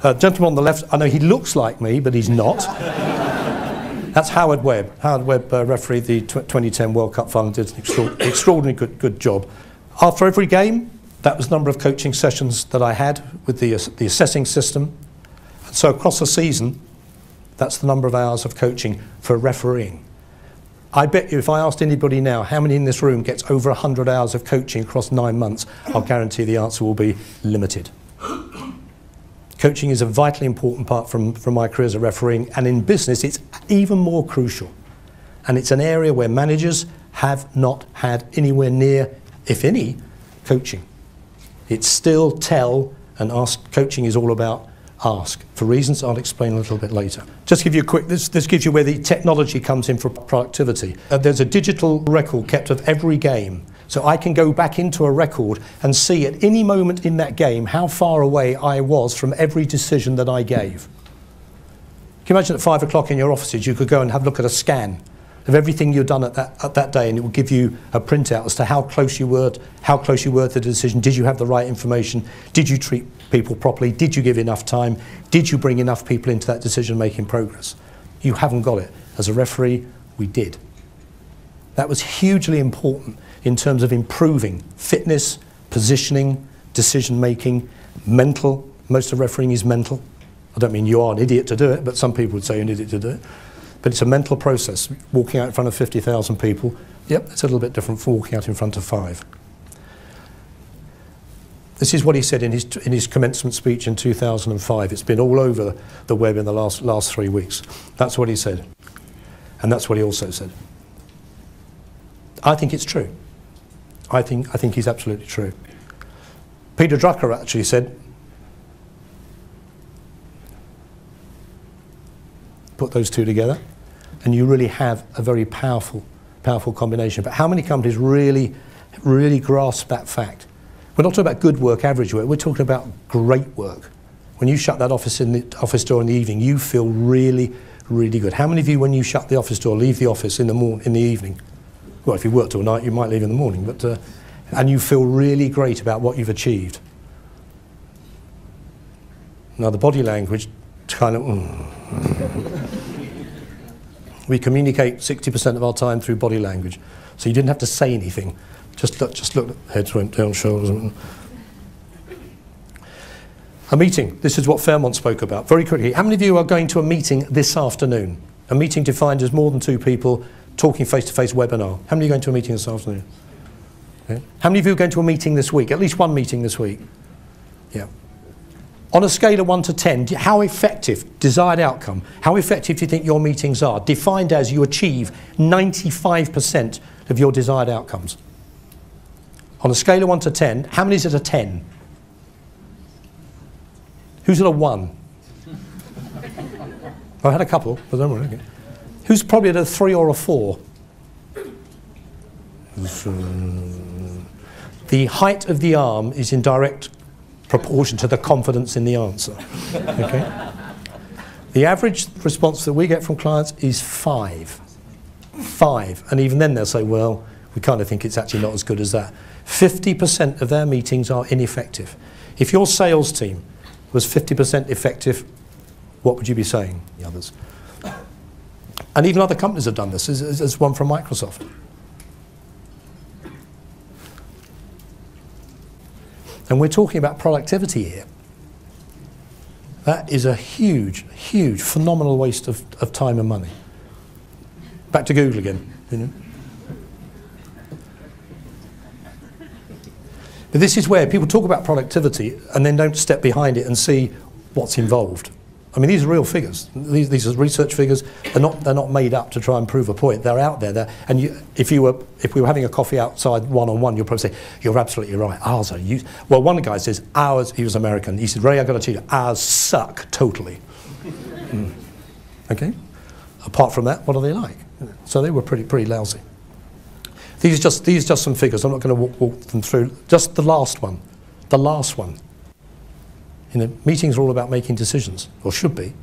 Gentleman on the left, I know he looks like me, but he's not. That's Howard Webb. Howard Webb refereed the 2010 World Cup final, did an extraordinarily good job. After every game, that was the number of coaching sessions that I had with the assessing system. And so across the season, that's the number of hours of coaching for refereeing. I bet you if I asked anybody now how many in this room gets over 100 hours of coaching across 9 months, I'll guarantee the answer will be limited. Coaching is a vitally important part from my career as a refereeing, and in business it's even more crucial. And it's an area where managers have not had anywhere near, if any, coaching. It's still tell and ask. Coaching is all about ask, for reasons I'll explain a little bit later. Just give you a quick, this gives you where the technology comes in for productivity. There's a digital record kept of every game. So I can go back into a record and see at any moment in that game how far away I was from every decision that I gave. Can you imagine at 5 o'clock in your offices you could go and have a look at a scan of everything you've done at that day, and it will give you a printout as to how close you were to the decision. Did you have the right information? Did you treat people properly? Did you give enough time? Did you bring enough people into that decision-making progress? You haven't got it. As a referee, we did. That was hugely important in terms of improving fitness, positioning, decision-making, mental. Most of refereeing is mental. I don't mean you are an idiot to do it, but some people would say you're an idiot to do it. But it's a mental process. Walking out in front of 50,000 people, yep, it's a little bit different from walking out in front of 5. This is what he said in his commencement speech in 2005. It's been all over the web in the last 3 weeks. That's what he said. And that's what he also said. I think it's true. I think he's absolutely true. Peter Drucker actually said, put those two together, and you really have a very powerful combination. But how many companies really grasp that fact? We're not talking about good work, average work. We're talking about great work. When you shut that office door in the evening, you feel really, really good. How many of you, when you shut the office door, leave the office in the evening? Well, if you worked all night, you might leave in the morning, but and you feel really great about what you've achieved. Now, the body language kind of. We communicate 60% of our time through body language, so you didn't have to say anything. Just look. Heads went down, shoulders. A meeting. This is what Fairmont spoke about. Very quickly. How many of you are going to a meeting this afternoon? A meeting defined as more than 2 people talking face-to-face webinar. How many are going to a meeting this afternoon? Okay. How many of you are going to a meeting this week? At least one meeting this week. Yeah. On a scale of 1 to 10, how effective, desired outcome, how effective do you think your meetings are? Defined as you achieve 95% of your desired outcomes. On a scale of 1 to 10, how many is at a 10? Who's at a 1? I had a couple, but don't worry. Okay. Who's probably at a 3 or a 4? The height of the arm is in direct proportion to the confidence in the answer. Okay? The average response that we get from clients is 5. 5. And even then they'll say, well, we kind of think it's actually not as good as that. 50% of their meetings are ineffective. If your sales team was 50% effective, what would you be saying? The others. And even other companies have done this. There's one from Microsoft. And we're talking about productivity here. That is a huge, huge, phenomenal waste of time and money. Back to Google again. You know? But this is where people talk about productivity and then don't step behind it and see what's involved. I mean, these are real figures. These are research figures. They're not made up to try and prove a point. They're out there. And if we were having a coffee outside one-on-one, you'll probably say, you're absolutely right. Ours are used. Well, one guy says, ours, he was American. He said, Ray, I've got to tell you, ours suck totally. Okay? Apart from that, what are they like? So they were pretty lousy. These are just some figures. I'm not going to walk them through. Just the last one. The last one. You know, meetings are all about making decisions, or should be.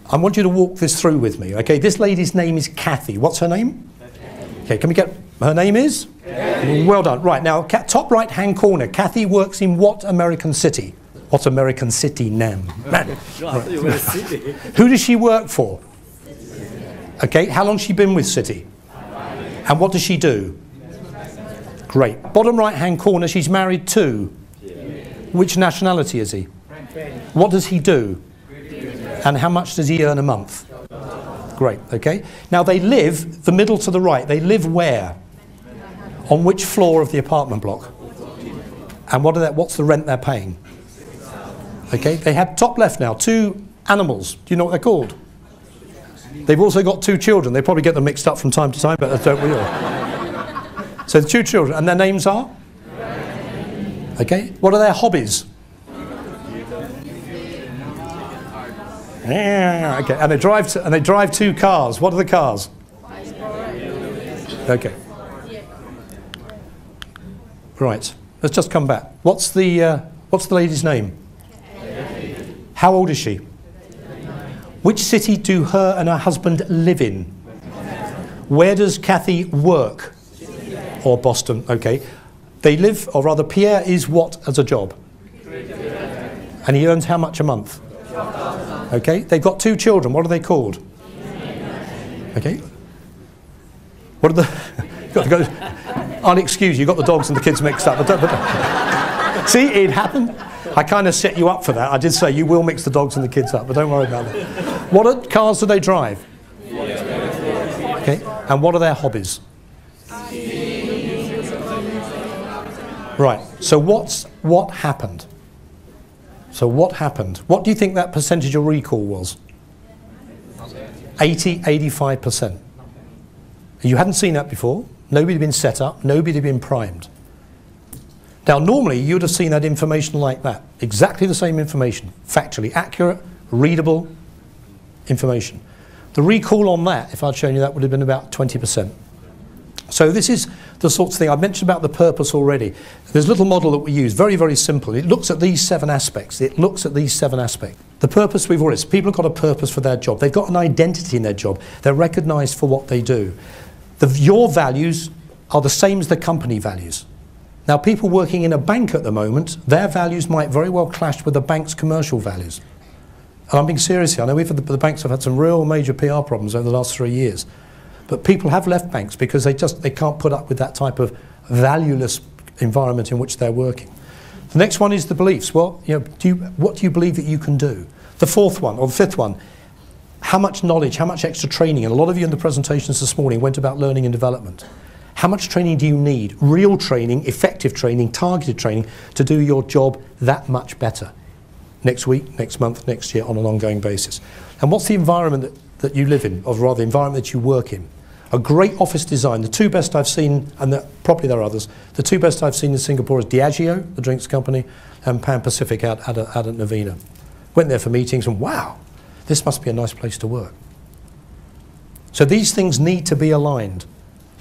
I want you to walk this through with me, okay? This lady's name is Kathy. What's her name? Okay, can we get, her name is? Kathy. Well done. Right, now, top right-hand corner. Kathy works in what American city? What American city, Nam? Right. Who does she work for? Okay, how long has she been with City? And what does she do? Great. Bottom right-hand corner, she's married to? Which nationality is he? What does he do? And how much does he earn a month? Great, okay. Now they live, the middle to the right, they live where? On which floor of the apartment block? And what's the rent they're paying? Okay, they have top left now, 2 animals. Do you know what they're called? They've also got 2 children. They probably get them mixed up from time to time, but don't we all? So the 2 children, and their names are? Okay, what are their hobbies? Yeah, okay, and they drive 2 cars. What are the cars? Okay. Right. Let's just come back. What's the lady's name? How old is she? Which city do her and her husband live in? Where does Kathy work? Or Boston, okay. They live, or rather Pierre is what as a job? And he earns how much a month? Okay, they've got 2 children. What are they called? Okay. What are the... I'll excuse you, got the dogs and the kids mixed up. But see, it happened. I kind of set you up for that. I did say you will mix the dogs and the kids up, but don't worry about it. What cars do they drive? Okay, and what are their hobbies? Right, so what happened? So what happened? What do you think that percentage of recall was? 80, 85%. You hadn't seen that before. Nobody had been set up. Nobody had been primed. Now, normally, you would have seen that information like that. Exactly the same information. Factually accurate, readable information. The recall on that, if I'd shown you that, would have been about 20%. So this is the sorts of thing. I mentioned about the purpose already. There's a little model that we use, very, very simple. It looks at these 7 aspects. It looks at these 7 aspects. The purpose we've already, people have got a purpose for their job. They've got an identity in their job. They're recognised for what they do. Your values are the same as the company values. Now, people working in a bank at the moment, their values might very well clash with the bank's commercial values. And I'm being serious here. I know the banks have had some real major PR problems over the last 3 years. But people have left banks because they can't put up with that type of valueless environment in which they're working. The next one is the beliefs. Well, what do you believe that you can do? The 4th one, or the 5th one, how much knowledge, how much extra training? And a lot of you in the presentations this morning went about learning and development. How much training do you need? Real training, effective training, targeted training to do your job that much better. Next week, next month, next year on an ongoing basis. And what's the environment that you live in, or rather the environment that you work in? A great office design. The 2 best I've seen, and probably there are others, the 2 best I've seen in Singapore is Diageo, the drinks company, and Pan Pacific out at Novena. Went there for meetings and wow, this must be a nice place to work. So these things need to be aligned.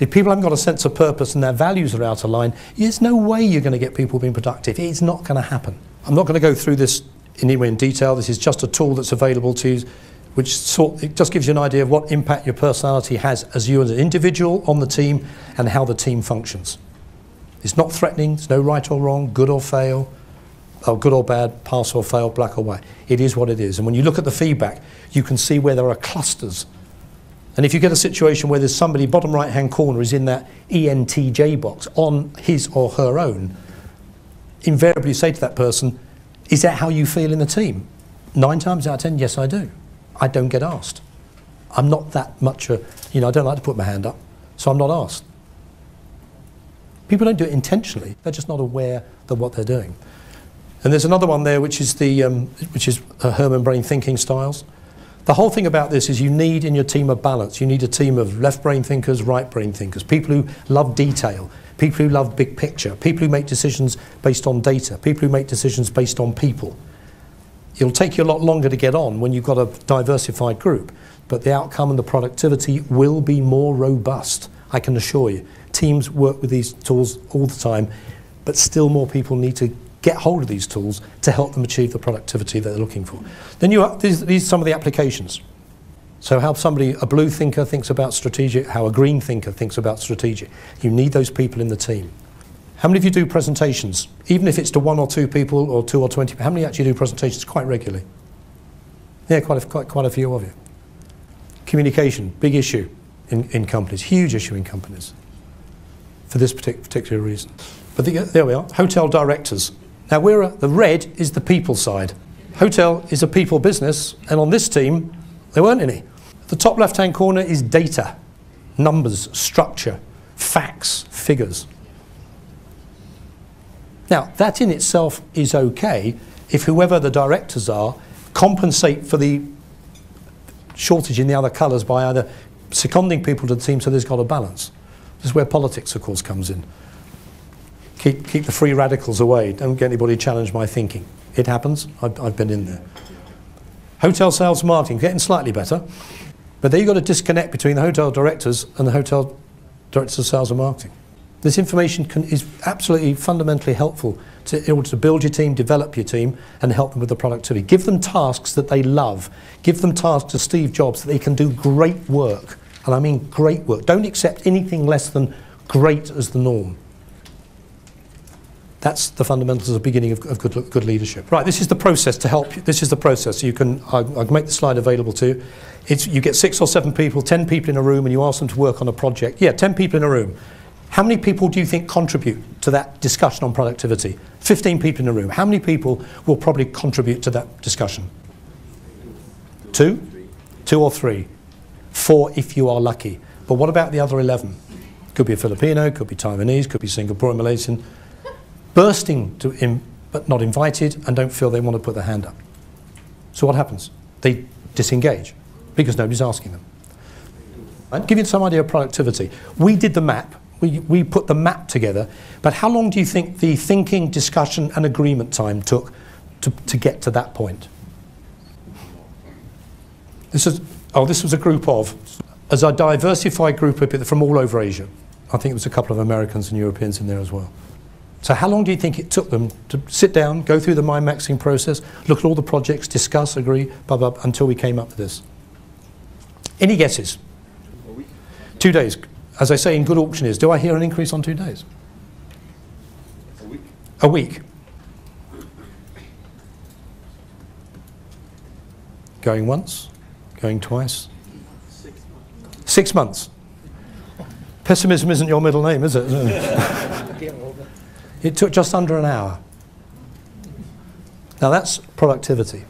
If people haven't got a sense of purpose and their values are out of line, there's no way you're going to get people being productive. It's not going to happen. I'm not going to go through this anyway in detail. This is just a tool that's available to you, which it just gives you an idea of what impact your personality has as you as an individual on the team and how the team functions. It's not threatening. There's no right or wrong, good or fail, or good or bad, pass or fail, black or white. It is what it is. And when you look at the feedback, you can see where there are clusters. And if you get a situation where there's somebody, bottom right-hand corner is in that ENTJ box on his or her own, invariably say to that person, is that how you feel in the team? 9 times out of 10, yes, I do. I don't get asked. I'm not that much I don't like to put my hand up, so I'm not asked. People don't do it intentionally. They're just not aware of what they're doing. And there's another one there, which is Herman brain thinking styles. The whole thing about this is you need in your team a balance. You need a team of left brain thinkers, right brain thinkers, people who love detail, people who love big picture, people who make decisions based on data, people who make decisions based on people. It'll take you a lot longer to get on when you've got a diversified group, but the outcome and the productivity will be more robust, I can assure you. Teams work with these tools all the time, but still more people need to get hold of these tools to help them achieve the productivity that they're looking for. Then these are some of the applications. So how a blue thinker thinks about strategic, how a green thinker thinks about strategic. You need those people in the team. How many of you do presentations? Even if it's to 1 or 2 people or 2 or 20, how many actually do presentations quite regularly? Yeah, quite a few of you. Communication, big issue in companies, huge issue in companies for this particular reason. But there we are, hotel directors. Now the red is the people side. Hotel is a people business, and on this team, there weren't any. The top left-hand corner is data, numbers, structure, facts, figures. Now, that in itself is okay if whoever the directors are compensate for the shortage in the other colours by either seconding people to the team so there's got a balance. This is where politics, of course, comes in. Keep the free radicals away. Don't get anybody challenge my thinking. It happens. I've been in there. Hotel sales marketing, getting slightly better. But there you've got a disconnect between the hotel directors and the hotel directors of sales and marketing. This information is absolutely fundamentally helpful in order to build your team, develop your team, and help them with the productivity. Give them tasks that they love. Give them tasks to Steve Jobs that they can do great work. And I mean great work. Don't accept anything less than great as the norm. That's the fundamentals of the beginning of good leadership. Right, this is the process to help you. This is the process. You can, I'll make the slide available to you. You get 6 or 7 people, 10 people in a room, and you ask them to work on a project. Yeah, 10 people in a room. How many people do you think contribute to that discussion on productivity? 15 people in a room. How many people will probably contribute to that discussion? 2? 2 or 3? 4 if you are lucky. But what about the other 11? Could be a Filipino, could be Taiwanese, could be Singaporean, Malaysian. Bursting but not invited and don't feel they want to put their hand up. So what happens? They disengage because nobody's asking them. Right? Give you some idea of productivity. We did the map. We put the map together, but how long do you think the thinking, discussion and agreement time took to get to that point? This was a group of, as a diversified group of people from all over Asia. I think there was a couple of Americans and Europeans in there as well. So how long do you think it took them to sit down, go through the mind-maxing process, look at all the projects, discuss, agree, blah, blah, until we came up with this? Any guesses? 2 days. As I say in good auctioneers, do I hear an increase on 2 days? A week. A week. Going once, going twice. 6 months. 6 months. Pessimism isn't your middle name, is it? It took just under an hour. Now that's productivity.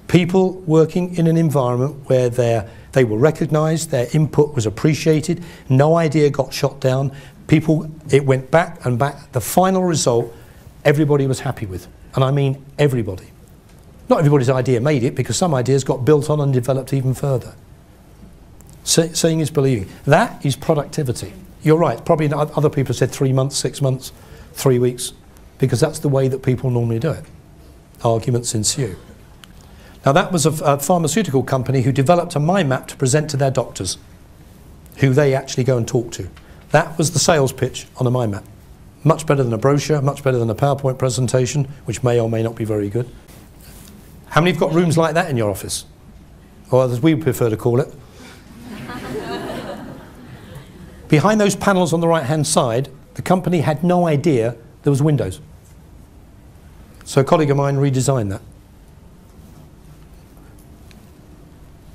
People working in an environment where they were recognised, their input was appreciated, no idea got shot down, it went back and back. The final result, everybody was happy with. And I mean everybody. Not everybody's idea made it, because some ideas got built on and developed even further. Seeing is believing. That is productivity. You're right, probably other people said 3 months, 6 months, 3 weeks, because that's the way that people normally do it. Arguments ensue. Now that was a pharmaceutical company who developed a mind map to present to their doctors, who they actually go and talk to. That was the sales pitch on a mind map. Much better than a brochure, much better than a PowerPoint presentation, which may or may not be very good. How many have got rooms like that in your office? Or as we prefer to call it. Behind those panels on the right-hand side, the company had no idea there was windows. So a colleague of mine redesigned that.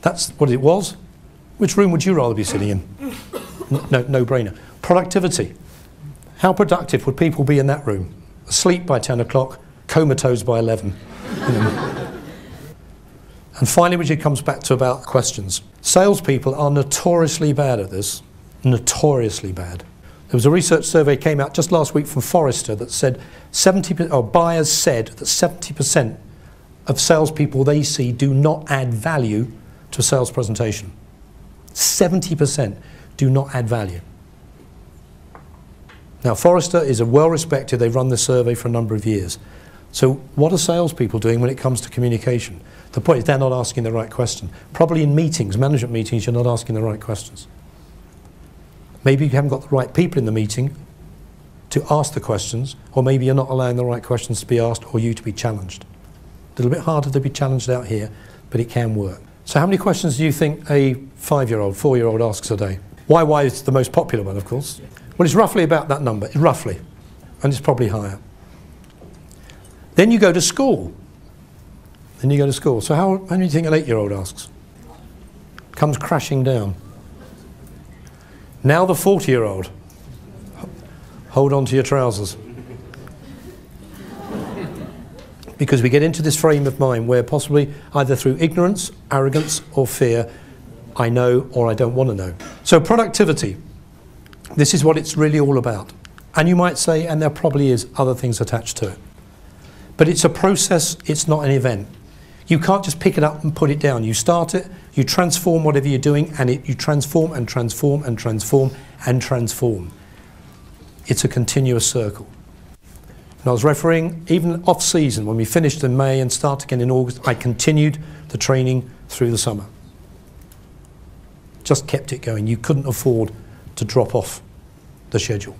That's what it was. Which room would you rather be sitting in? No brainer. Productivity. How productive would people be in that room? Asleep by 10 o'clock, comatose by 11. And finally, which it comes back to about questions. Salespeople are notoriously bad at this. Notoriously bad. There was a research survey came out just last week from Forrester that said buyers said that 70% of salespeople they see do not add value to a sales presentation. 70% do not add value. Now Forrester is a well-respected, they've run this survey for a number of years. So what are salespeople doing when it comes to communication? The point is they're not asking the right question. Probably in meetings, management meetings, you're not asking the right questions. Maybe you haven't got the right people in the meeting to ask the questions, or maybe you're not allowing the right questions to be asked or you to be challenged. A little bit harder to be challenged out here, but it can work. So how many questions do you think a 5-year-old, 4-year-old asks a day? Why is the most popular one, of course? Well, it's roughly about that number, roughly, and it's probably higher. Then you go to school. So how do you think an 8-year-old asks? Comes crashing down. Now the 40-year-old. Hold on to your trousers. Because we get into this frame of mind where possibly either through ignorance, arrogance or fear, I know or I don't want to know. So productivity, this is what it's really all about. And you might say, and there probably is other things attached to it. But it's a process, it's not an event. You can't just pick it up and put it down. You start it, you transform whatever you're doing, and you transform and transform and transform and transform. It's a continuous circle. And I was referring, even off-season, when we finished in May and start again in August, I continued the training through the summer. Just kept it going. You couldn't afford to drop off the schedule.